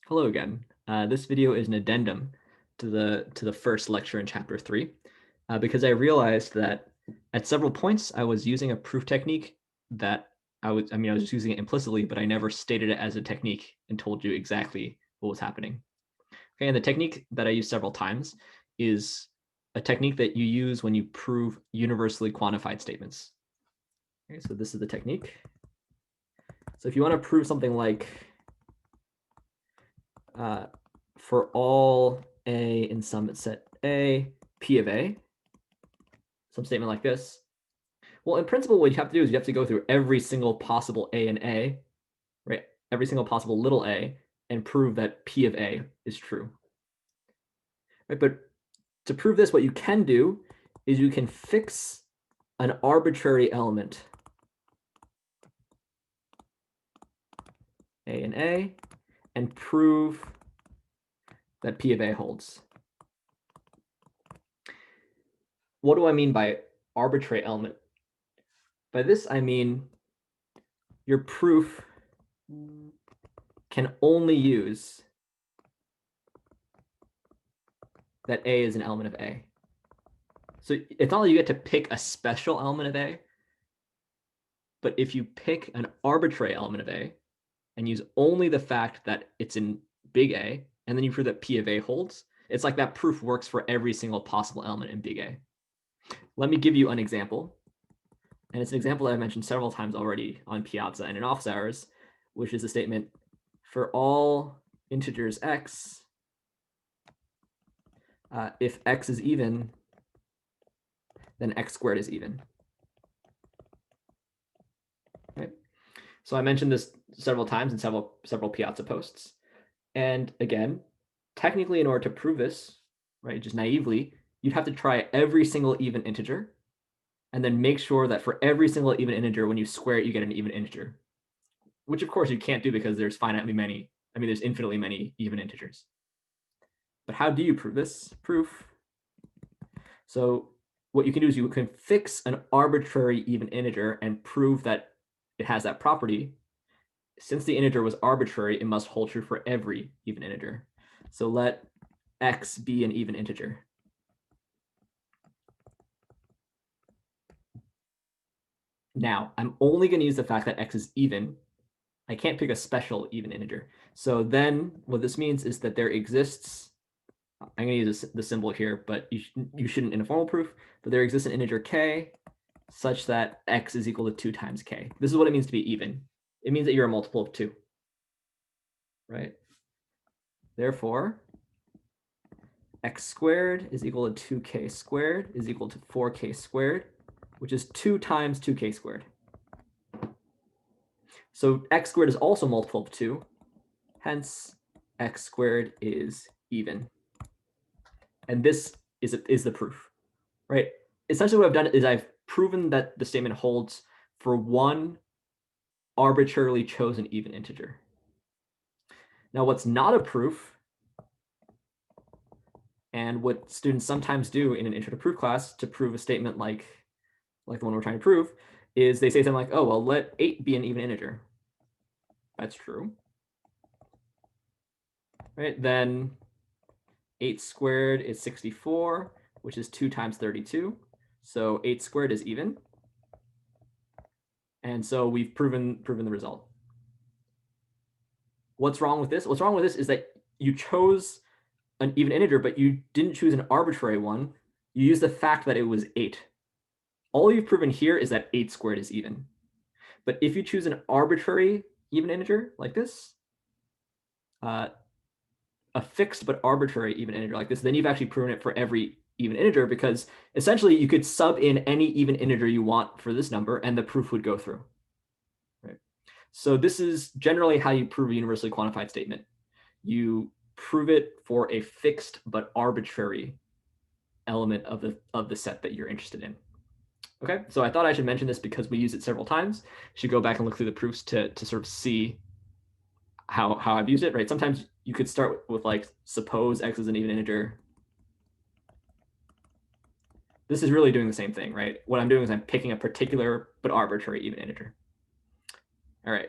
Hello again. This video is an addendum to the first lecture in chapter 3, because I realized that at several points I was using a proof technique that I was just using it implicitly, but I never stated it as a technique and told you exactly what was happening. Okay, and the technique that I use several times is a technique that you use when you prove universally quantified statements. Okay, so this is the technique. So if you want to prove something like for all A in some set A, P of A, some statement like this. Well, in principle, what you have to do is you have to go through every single possible A and A, right? Every single possible little a, and prove that P of A is true. Right? But to prove this, what you can do is you can fix an arbitrary element, A and A, and prove that P of A holds. What do I mean by arbitrary element? By this, I mean your proof can only use that A is an element of A. So it's not like you get to pick a special element of A, but if you pick an arbitrary element of A and use only the fact that it's in big A, and then you prove that P of A holds, it's like that proof works for every single possible element in big A. Let me give you an example. And it's an example that I mentioned several times already on Piazza and in office hours, which is the statement, for all integers x, if x is even, then x squared is even. Right? So I mentioned this several times in several Piazza posts. And again, technically, in order to prove this, right, just naively, you'd have to try every single even integer and then make sure that for every single even integer, when you square it, you get an even integer, which of course you can't do because there's there's infinitely many even integers. But how do you prove this proof? So what you can do is you can fix an arbitrary even integer and prove that it has that property. Since the integer was arbitrary, it must hold true for every even integer. So let x be an even integer. Now, I'm only going to use the fact that x is even. I can't pick a special even integer. So then what this means is that there exists, I'm going to use the symbol here, but you shouldn't in a formal proof, but there exists an integer k such that x is equal to 2 times k. This is what it means to be even. It means that you're a multiple of 2, right? Therefore, x squared is equal to 2k squared is equal to 4k squared, which is 2 times 2k squared. So x squared is also a multiple of 2, hence x squared is even. And this is the proof, right? Essentially what I've done is I've proven that the statement holds for one arbitrarily chosen even integer. Now what's not a proof, and what students sometimes do in an intro to proof class to prove a statement like the one we're trying to prove, is they say something like, oh, well, let 8 be an even integer. That's true. Right? Then 8 squared is 64, which is 2 times 32. So 8 squared is even. And so we've proven the result. What's wrong with this? What's wrong with this is that you chose an even integer, but you didn't choose an arbitrary one. You used the fact that it was 8. All you've proven here is that 8 squared is even. But if you choose an arbitrary even integer like this, a fixed but arbitrary even integer like this, then you've actually proven it for every even integer, because essentially you could sub in any even integer you want for this number and the proof would go through. Right? So this is generally how you prove a universally quantified statement. You prove it for a fixed but arbitrary element of the set that you're interested in. Okay, so I thought I should mention this because we use it several times. You should go back and look through the proofs to sort of see how I've used it, right? Sometimes you could start with like, suppose x is an even integer. This is really doing the same thing, right? What I'm doing is I'm picking a particular but arbitrary even integer. All right.